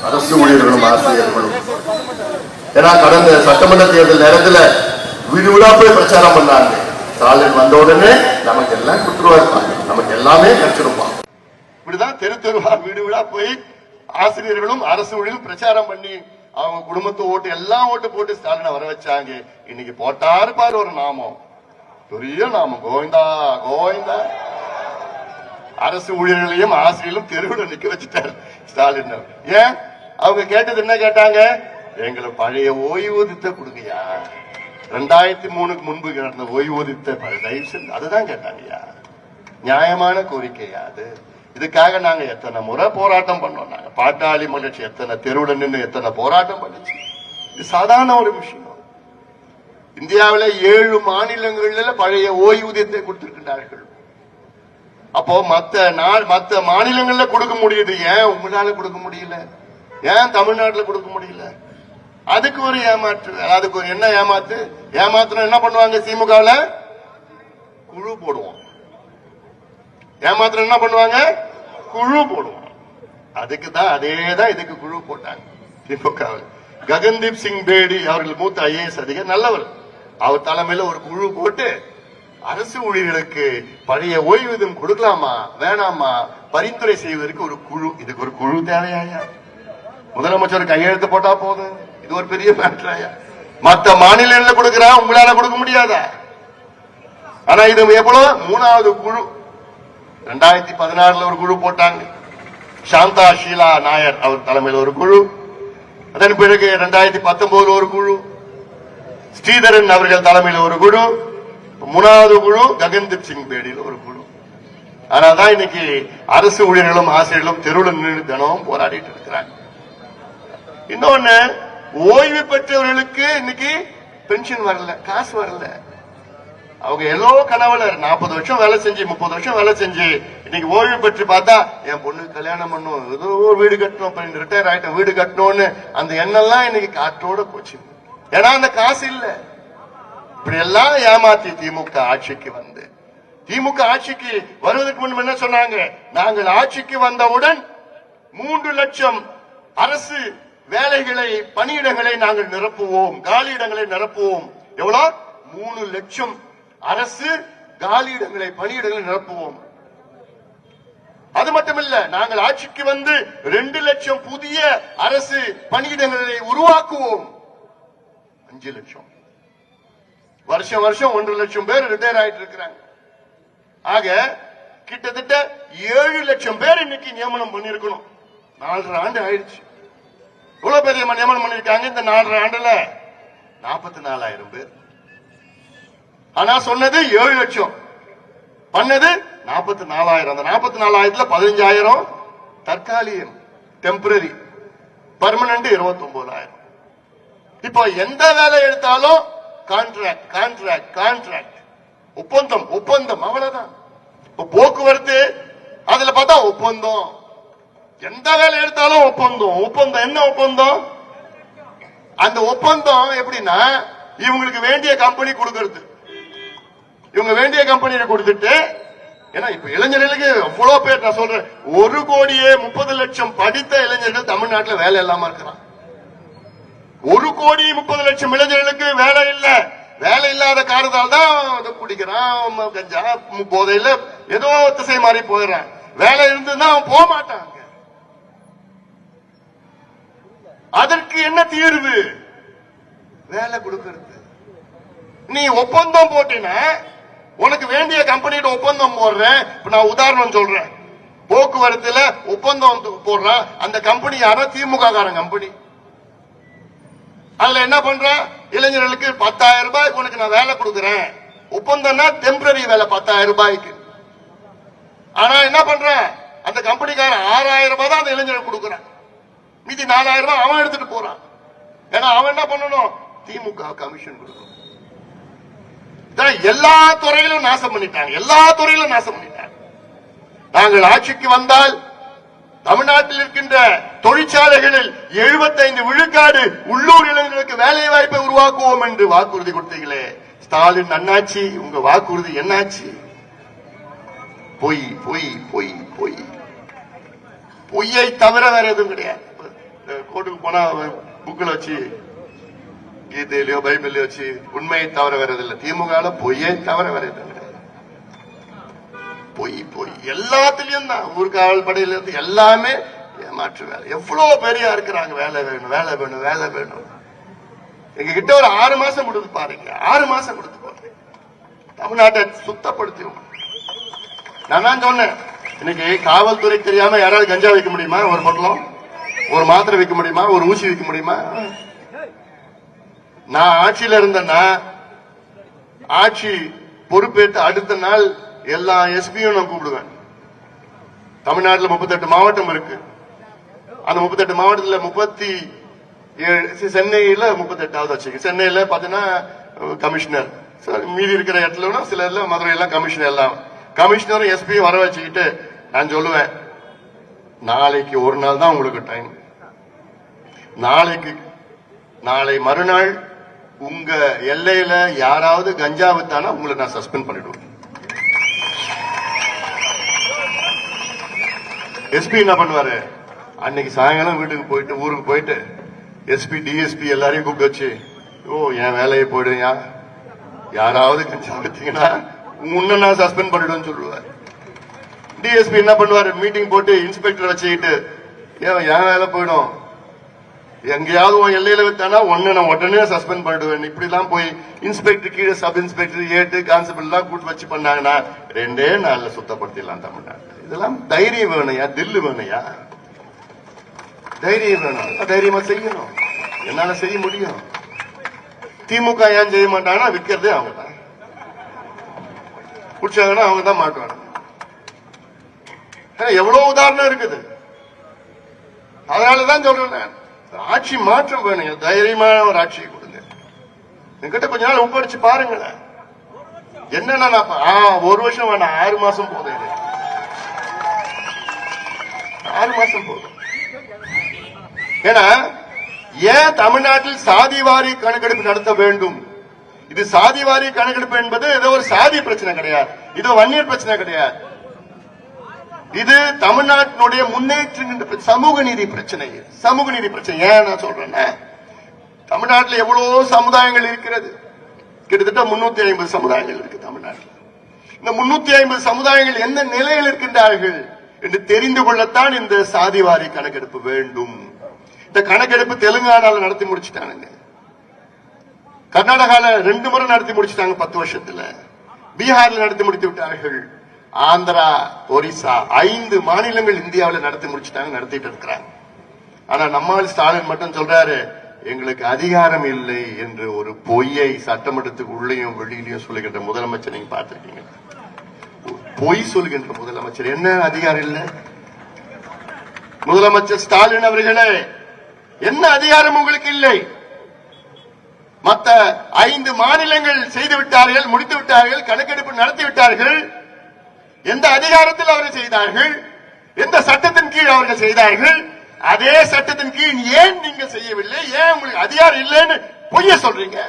அரசு ஊழியர்களும் ஆசிரியர்களும். ஏன்னா கடந்த சட்டமன்ற தேர்தல் நேரத்துல வீடு வீடா போய் பிரச்சாரம் பண்ணாங்க. ஸ்டாலின் வந்த உடனே நமக்கு எல்லாம் கொடுத்துருவா இருப்பாங்க, நமக்கு எல்லாமே கிடைச்சிருப்பான். இப்படிதான் தெரு தெருவா வீடு வீடா போய் ஆசிரியர்களும் அரசு ஊழியர்களும் பிரச்சாரம் பண்ணி அவங்க குடும்பத்தை ஓட்டு எல்லாம் ஓட்டு போட்டு ஸ்டாலினை வர வச்சாங்க. இன்னைக்கு போட்டாரு பாரு ஒரு நாமம், பெரிய நாமம், கோவிந்தா கோவிந்தா. அரசு ஊழியர்களையும் ஆசிரியர்களும் தெருவில் நிக்க வச்சுட்டாரு ஸ்டாலின். ஏன் அவங்க கேட்டது என்ன கேட்டாங்க? எங்களை பழைய ஓய்வூதியத்தை கொடுங்கயா, 2003 முன்பு நடந்த ஓய்வூதியத்தை தயவு செஞ்சு அதுதான் கேட்டாங்கய்யா. நியாயமான கோரிக்கையா அது? இதுக்காக நாங்க எத்தனை முறை போராட்டம் பண்ணோம். நாங்க பாட்டாளி மகிழ்ச்சி எத்தனை தெருவில் நின்று எத்தனை போராட்டம் பண்ணுச்சு. இது சாதாரண ஒரு விஷயம். இந்தியாவில 7 மாநிலங்களில் பழைய ஓய்வூதியத்தை கொடுத்திருக்கிறார்கள். அப்போ மத்த மாநிலங்கள்ல கொடுக்க முடியுது, ஏன் உங்களால கொடுக்க முடியல? ஏன் தமிழ்நாட்டில் கொடுக்க முடியல? அதுக்கு ஒரு ஏமாற்று, அதுக்கு ஒரு என்ன ஏமாத்து? ஏமாத்துறோம் என்ன பண்ணுவாங்க? திமுகவுல குழு போடுவோம். ஏமாத்துறோம் என்ன பண்ணுவாங்க? குழு போடுவோம். அதுக்கு தான் அதேதான் இதுக்கு குழு போட்டாங்க திமுகவில். ககன்தீப் சிங் பேடி அவர்கள் மூத்த IAS அதிகாரி, நல்லவர். அவர் தலைமையில ஒரு குழு போட்டு அரசு ஊழியர்களுக்கு பழைய ஓய்வூதியம் கொடுக்கலாமா வேணாமா பரிந்துரை செய்வதற்கு ஒரு குழு. இதுக்கு ஒரு குழு தேவையா? முதலமைச்சர் கையெழுத்து போட்டா போதும். இது ஒரு பெரிய மேட்டராயா? மற்ற மாநிலங்களில் கொடுக்கிறா, உங்களால கொடுக்க முடியாதா? ஆனா இது எவ்வளவு? 3வது குழு. 2016 ஒரு குழு போட்டாங்க. சாந்தா ஷீலா நாயர் அவர் தலைமையில் ஒரு குழு. அதன் பிறகு 2019 ஒரு குழு. ஸ்ரீதரன் அவர்கள் தலைமையில் ஒரு குழு. 3வது குழு ககன்தீப் சிங் பேடியில் ஒரு குழு. ஆனாதான் இன்னைக்கு அரசு ஊழியர்களும் ஆசிரியர்களும் தெருவில் நின்று தினமும் போராடிட்டு இருக்கிறாங்க. இன்னொன்னு, ஓய்வு பெற்றவர்களுக்கு இன்னைக்கு பென்ஷன் வரல, காசு வரல. அவங்க எல்லோ கனவுல 40 வருஷம் வேலை செஞ்சு 30 வருஷம் வேலை செஞ்சு இன்னைக்கு ஓய்வு பெற்று பார்த்தா என் பொண்ணுக்கு கல்யாணம் பண்ணும், ஏதோ ஒரு வீடு கட்டணும், ரிட்டையர் ஆயிட்டோம் வீடு கட்டணும்னு அந்த எண்ணெல்லாம் இன்னைக்கு காற்றோட போச்சு. ஏன்னா அந்த காசு இல்ல. இப்படி எல்லாம் ஏமாத்தி திமுக ஆட்சிக்கு வந்து, திமுக ஆட்சிக்கு வருவதற்கு முன்பு என்ன சொன்னாங்க? நாங்கள் ஆட்சிக்கு வந்தவுடன் 3 லட்சம் அரசு வேலைகளை பணியிடங்களை நாங்கள் நிரப்புவோம், காலியிடங்களை நிரப்புவோம். எவ்வளவு? 3 லட்சம் அரசு காலியிடங்களை பணியிடங்களை நிரப்புவோம். அது மட்டுமல்ல, நாங்கள் ஆட்சிக்கு வந்து 2 லட்சம் புதிய அரசு பணியிடங்களை உருவாக்குவோம். 5 லட்சம். வருஷம் வருஷம் 1 லட்சம் பேர் ரிட்டையர் ஆயிட்டு இருக்கிறாங்க. ஆக கிட்டத்தட்ட 7 லட்சம் பேர் இன்னைக்கு நியமனம் பண்ணிருக்கணும். 4.5 ஆண்டு ஆயிடுச்சு. எவ்வளவு பேர் நியமனம் பண்ணிருக்காங்க இந்த 4.5 ஆண்டுல? 44,000 பேர். ஆனா சொன்னது 7 லட்சம், பண்ணது 44,000. அந்த 44,000ல 15,000 தற்காலிகம், டெம்பரரி. பர்மனன்ட் 29,000. இப்போ எந்த வேலை எடுத்தாலும் கான்ட்ராக்ட் கான்ட்ராக்ட் கான்ட்ராக்ட், ஒப்பந்தம் ஒப்பந்தம், அவ்வளவுதான். போக்குவரத்து அதுல பார்த்தா ஒப்பந்தம். எந்த வேலை எடுத்தாலும் ஒப்பந்தம் ஒப்பந்தம். என்ன ஒப்பந்தம்? அந்த ஒப்பந்தம் எப்படின்னா இவங்களுக்கு வேண்டிய கம்பெனி கொடுக்கறது, இவங்க வேண்டிய கம்பெனியை கொடுத்துட்டு, ஏன்னா இப்ப இளைஞர்களுக்கு எவ்வளவு பேர், நான் சொல்றேன் 1,30,00,000 படித்த இளைஞர்கள் தமிழ்நாட்டில் வேலை இல்லாம இருக்கிறான். 1,30,00,000 இளைஞர்களுக்கு வேலை இல்ல. வேலை இல்லாத காரணத்தால் தான் குடிக்கிறான், கஞ்சா போதையில ஏதோ திசை மாறி போயிடறான். வேலை இருந்ததுன்னா அவன் போக மாட்டாங்க. அதற்கு என்ன தீர்வு? வேலை கொடுக்கிறது. நீ ஒப்பந்தம் போட்டினா உனக்கு வேண்டிய கம்பெனியோட ஒப்பந்தம் போடுறேன். இப்ப நான் உதாரணம் சொல்றேன். போக்குவரத்துல ஒப்பந்தம் போடுறான். அந்த கம்பெனி யாரோ திமுக காரன் கம்பெனி. அதுல என்ன பண்ற? இளைஞர்களுக்கு 10,000 ரூபாய்க்கு உனக்கு நான் வேலை கொடுக்கிறேன். ஒப்பந்தம்னா டெம்பரரி வேலை 10,000 ரூபாய்க்கு. ஆனா என்ன பண்ற? அந்த கம்பெனிக்காரன் 6,000 ரூபாய் தான் அந்த இளைஞர்கள் கொடுக்கறான். மீதி 4,000 ரூபாய் அவன் எடுத்துட்டு போறான். ஏன்னா அவன் என்ன பண்ணணும்? திமுக கமிஷன் கொடுக்கணும். எல்லா துறையிலும் நாசம் பண்ணிட்டாங்க. எல்லா துறையிலும் நாசம் பண்ணிட்டாங்க. நாங்கள் ஆட்சிக்கு வந்தால் தமிழ்நாட்டில் இருக்கின்ற தொழிற்சாலைகளில் 75 விழுக்காடு உள்ளூர் இளைஞர்களுக்கு வேலை வாய்ப்பை உருவாக்குவோம் என்று வாக்குறுதி கொடுத்தீங்களே ஸ்டாலின் அண்ணாச்சி, உங்க வாக்குறுதி என்னாச்சு? பொய் பொய் பொய் பொய். பொய்யை தவிர வேற எதுவும் கிடையாது. கோர்ட்டுக்கு போனா புக்கில் வச்சு கீதையிலயோ பைபிள்லயோ வச்சு உண்மையை தவிர வர்றதில்லை. திமுக பொய்யை தவிர வர்றது பொய் பொய் எல்லாத்திலயும் தான். ஊர்காவல் படையில இருந்து எல்லாமே ஏமாற்று வேலை. எவ்வளவு பெரியா இருக்கிறாங்க. வேலை வேணும் வேலை வேணும் வேலை வேணும். எங்க கிட்ட ஒரு 6 மாசம் கொடுத்து பாருங்க. 6 மாசம் கொடுத்து பாருங்க. தமிழ்நாட்டை சுத்தப்படுத்துவோம். நான் தான் சொன்னேன், இன்னைக்கு காவல்துறை தெரியாம யாராவது கஞ்சா வைக்க முடியுமா? ஒரு பொட்டலம், ஒரு மாத்திரை வைக்க முடியுமா? ஒரு ஊசி வைக்க முடியுமா? நான் ஆட்சியில இருந்தேன்னா ஆட்சி பொறுப்பேற்று அடுத்த நாள் எல்லா எஸ்பியும் நான் கூப்பிடுவேன். தமிழ்நாட்டில் 38 மாவட்டம் இருக்கு. அந்த 38 மாவட்டத்தில் 37 சென்னையில 38வது வச்சுக்க. சென்னையில பாத்தீங்கன்னா கமிஷனர், மீதி இருக்கிற இடத்துல சில இடத்துல மதுரையில கமிஷனர், எல்லாம் கமிஷனரும் எஸ்பியும் வர வச்சுக்கிட்டு நான் சொல்லுவேன், நாளைக்கு ஒரு நாள் தான் உங்களுக்கு டைம். நாளை மறுநாள் உங்க எல்லையில யாராவது கஞ்சா வித்தானா உங்களை நான் சஸ்பெண்ட் பண்ணிடுவேன். எஸ்பி என்ன பண்ணுவாரு, அன்னைக்கு சாயங்காலம் வீட்டுக்கு போயிட்டு ஊருக்கு போயிட்டு எஸ்பி டிஎஸ்பி எல்லாரையும் கூப்பிட்டு வச்சு, என் வேலையை போயிடுயா, யாராவது கஞ்சா வித்தீங்கன்னா உன்ன நான் சஸ்பெண்ட் பண்ணிடுவேன்னு சொல்லுவார். டிஎஸ்பி என்ன பண்ணுவாரு, மீட்டிங் போட்டு இன்ஸ்பெக்டர் வச்சுக்கிட்டு, என் வேலை போயிடும், எங்கேயாவது உன் எல்லையில வித்தானா ஒன்னு நான் உடனே சஸ்பெண்ட் பண்ணிடுவேன். இப்படி எல்லாம் போய் இன்ஸ்பெக்டர் கீழே சப் இன்ஸ்பெக்டர் ஏட்டு கான்ஸ்டபிள் எல்லாம் கூட்டு வச்சு பண்ணாங்கன்னா 2 நாள்ல சுத்தப்படுத்திடலாம் தமிழ்நாடு. இதெல்லாம் தைரியம் வேணுயா, தில்லு வேணுயா, தைரியம் வேணும். தைரியமா செய்யணும். என்னால செய்ய முடியும். திமுக ஏன் செய்ய மாட்டாங்கன்னா விற்கிறதே அவங்க தான், குடிச்சாங்கன்னா அவங்க தான் மாட்டுவாங்க. எவ்வளவு உதாரணம் இருக்குது. அதனாலதான் சொல்றேன், ஆட்சி மாற்றம் வேணும். தைரியமான ஒரு ஆட்சியை கொடுங்க. என்கிட்ட கொஞ்ச நாள் ஒப்படைச்சு பாருங்களேன். என்னன்னா 1 வருஷம் வேணாம், 6 மாசம் போதும். 6 மாசம் போதும். ஏன்னா ஏன் தமிழ்நாட்டில் சாதிவாரி கணக்கெடுப்பு நடத்த வேண்டும்? இது சாதிவாரி கணக்கெடுப்பு என்பது ஏதோ ஒரு சாதி பிரச்சனை கிடையாது, இது வன்னியர் பிரச்சனை கிடையாது. இது தமிழ்நாட்டினுடைய முன்னேற்ற சமூக நீதி பிரச்சனை. சமூக நீதி பிரச்சனை ஏன் நான் சொல்றேன்னா, தமிழ்நாட்டில் எவ்வளவு சமுதாயங்கள் இருக்கிறது. கிட்டத்தட்ட 350 சமுதாயங்கள் இருக்கு தமிழ்நாட்டில். இந்த 350 சமுதாயங்கள் எந்த நிலையில் இருக்கின்றார்கள் என்று தெரிந்து கொள்ளத்தான் இந்த சாதிவாரி கணக்கெடுப்பு வேண்டும். இந்த கணக்கெடுப்பு தெலுங்கானால நடத்தி முடிச்சுட்டாங்க, கர்நாடகால 2 முறை நடத்தி முடிச்சுட்டாங்க 10 வருஷத்துல, பீகார்ல நடத்தி முடித்து விட்டார்கள், ஆந்திரா, ஒரிசா 5 மாநிலங்கள் இந்தியாவில் நடத்தி முடிச்சுட்டாங்க, நடத்திட்டு இருக்கிறாங்க. ஆனா நம்மால் ஸ்டாலின் மட்டும் சொல்றாரு, எங்களுக்கு அதிகாரம் இல்லை என்று ஒரு பொய்யை சட்டமன்றத்துக்கு உள்ளேயும் வெளியிலையும் சொல்லுகின்ற முதலமைச்சர் நீங்க பார்த்திருக்கீங்க. பொய் சொல்கின்ற முதலமைச்சர். என்ன அதிகாரம் இல்லை? முதலமைச்சர் ஸ்டாலின் அவர்களே, என்ன அதிகாரம் உங்களுக்கு இல்லை? மற்ற 5 மாநிலங்கள் செய்து விட்டார்கள், முடித்து விட்டார்கள், கணக்கெடுப்பு நடத்தி விட்டார்கள். எந்த அதிகாரத்தில் அவர்கள் செய்தார்கள்? எந்த சட்டத்தின் கீழ் அவர்கள் செய்தார்கள்? அதே சட்டத்தின் கீழ் ஏன் நீங்க செய்யவில்லை? ஏன் உங்களுக்கு அதிகாரம் இல்லைன்னு பொய்ய சொல்றீங்க?